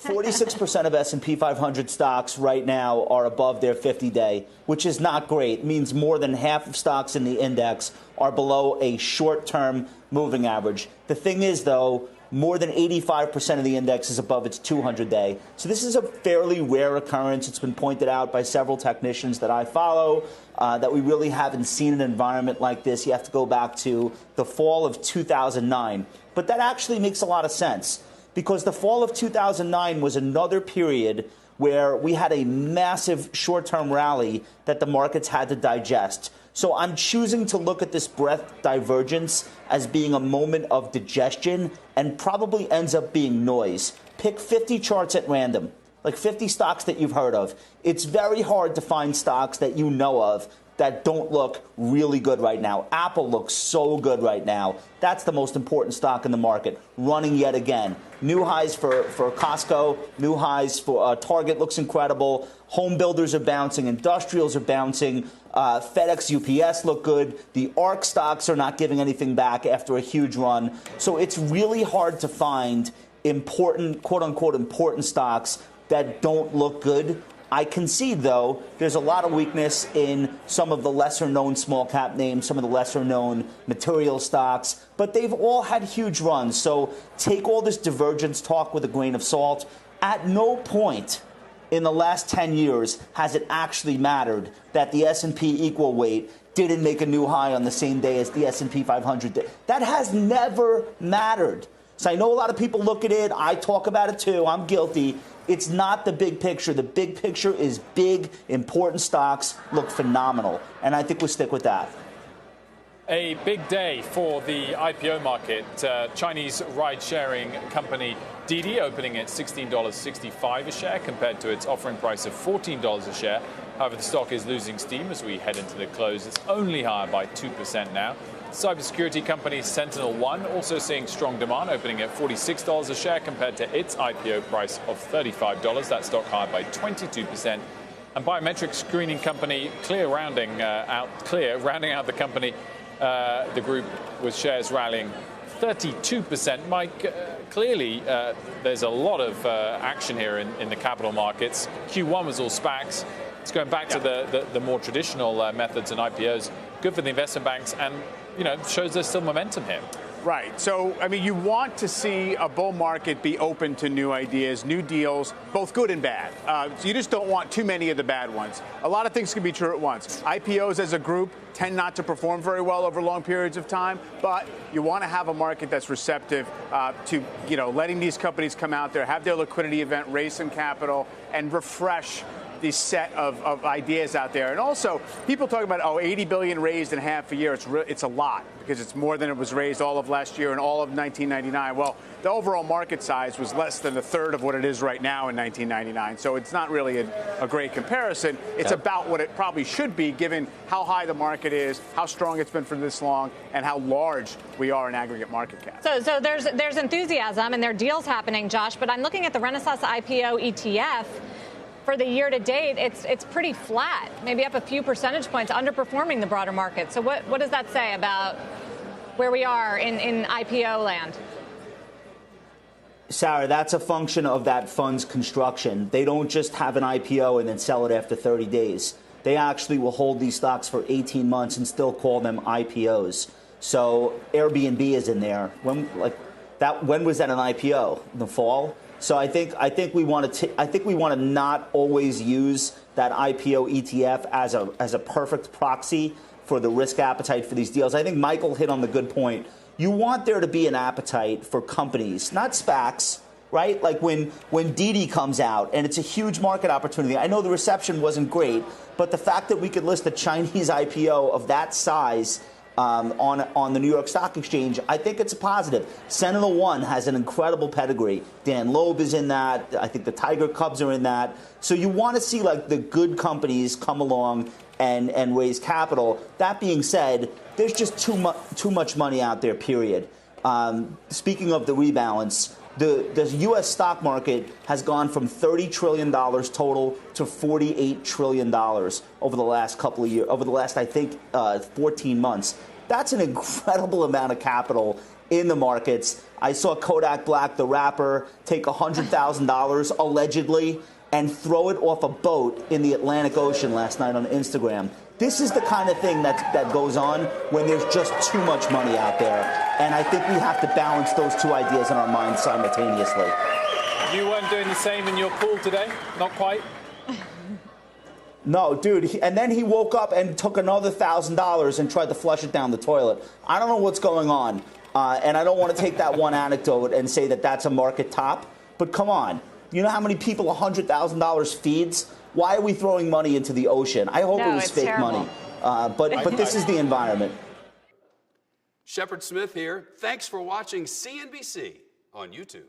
46% of S&P 500 stocks right now are above their 50-day, which is not great. It means more than half of stocks in the index are below a short-term moving average. The thing is, though, more than 85% of the index is above its 200-day. So this is a fairly rare occurrence. It's been pointed out by several technicians that I follow that we really haven't seen an environment like this. You have to go back to the fall of 2009. But that actually makes a lot of sense, because the fall of 2009 was another period where we had a massive short-term rally that the markets had to digest. So I'm choosing to look at this breadth divergence as being a moment of digestion and probably ends up being noise. Pick 50 charts at random, like 50 stocks that you've heard of. It's very hard to find stocks that you know of that don't look really good right now. Apple looks so good right now. That's the most important stock in the market, running yet again. New highs for Costco, new highs for Target looks incredible. Home builders are bouncing, industrials are bouncing. FedEx, UPS look good. The ARC stocks are not giving anything back after a huge run. So it's really hard to find important, quote unquote, important stocks that don't look good. I concede, though, there's a lot of weakness in some of the lesser-known small-cap names, some of the lesser-known material stocks, but they've all had huge runs. So take all this divergence talk with a grain of salt. At no point in the last 10 years has it actually mattered that the S&P equal weight didn't make a new high on the same day as the S&P 500 did. That has never mattered. So I know a lot of people look at it. I talk about it, too. I'm guilty. It's not the big picture. The big picture is big, important stocks look phenomenal. And I think we'll stick with that. A big day for the IPO market. Chinese ride-sharing company Didi opening at $16.65 a share compared to its offering price of $14 a share. However, the stock is losing steam as we head into the close. It's only higher by 2% now. Cybersecurity company SentinelOne also seeing strong demand, opening at $46 a share compared to its IPO price of $35. That stock higher by 22%. And biometric screening company Clear rounding out the company, the group with shares rallying 32%. Mike, clearly there's a lot of action here in the capital markets. Q1 was all SPACs. It's going back to the more traditional methods and IPOs. Good for the investment banks, and shows there's still momentum here. Right. So, I mean, you want to see a bull market be open to new ideas, new deals, both good and bad. So you just don't want too many of the bad ones. A lot of things can be true at once. IPOs as a group tend not to perform very well over long periods of time, but you want to have a market that's receptive to, letting these companies come out there, have their liquidity event, raise some capital, and refresh the set of ideas out there. And also, people talk about, 80 billion raised in half a year. It's a lot, because it's more than it was raised all of last year and all of 1999. Well, the overall market size was less than a third of what it is right now in 1999. So it's not really a great comparison. It's about what it probably should be, given how high the market is, how strong it's been for this long, and how large we are in aggregate market cap. So there's enthusiasm and there are deals happening, Josh, but I'm looking at the Renaissance IPO ETF. For the year to date, it's pretty flat, maybe up a few percentage points, underperforming the broader market. So what does that say about where we are in IPO land? Sarah, that's a function of that fund's construction. They don't just have an IPO and then sell it after 30 days. They actually will hold these stocks for 18 months and still call them IPOs. So Airbnb is in there. When was that an IPO? In the fall? So I think we want to not always use that IPO ETF as a perfect proxy for the risk appetite for these deals. I think Michael hit on the good point. You want there to be an appetite for companies, not SPACs, right? Like when Didi comes out and it's a huge market opportunity. I know the reception wasn't great, but the fact that we could list a Chinese IPO of that size on the New York Stock Exchange, I think it's a positive. SentinelOne has an incredible pedigree. Dan Loeb is in that. I think the Tiger Cubs are in that. So you want to see the good companies come along and raise capital. That being said, there's just too much money out there, period. Speaking of the rebalance, the U.S. stock market has gone from $30 trillion total to $48 trillion over the last couple of years, over the last, I think, 14 months. That's an incredible amount of capital in the markets. I saw Kodak Black, the rapper, take $100,000 allegedly and throw it off a boat in the Atlantic Ocean last night on Instagram. This is the kind of thing that goes on when there's just too much money out there. And I think we have to balance those two ideas in our minds simultaneously. You weren't doing the same in your pool today? Not quite? No, dude. And then he woke up and took another $1,000 and tried to flush it down the toilet. I don't know what's going on. And I don't want to take that one anecdote and say that that's a market top. But come on. You know how many people $100,000 feeds? Why are we throwing money into the ocean? I hope it was fake terrible. Money. But this is the environment. Shepard Smith here. Thanks for watching CNBC on YouTube.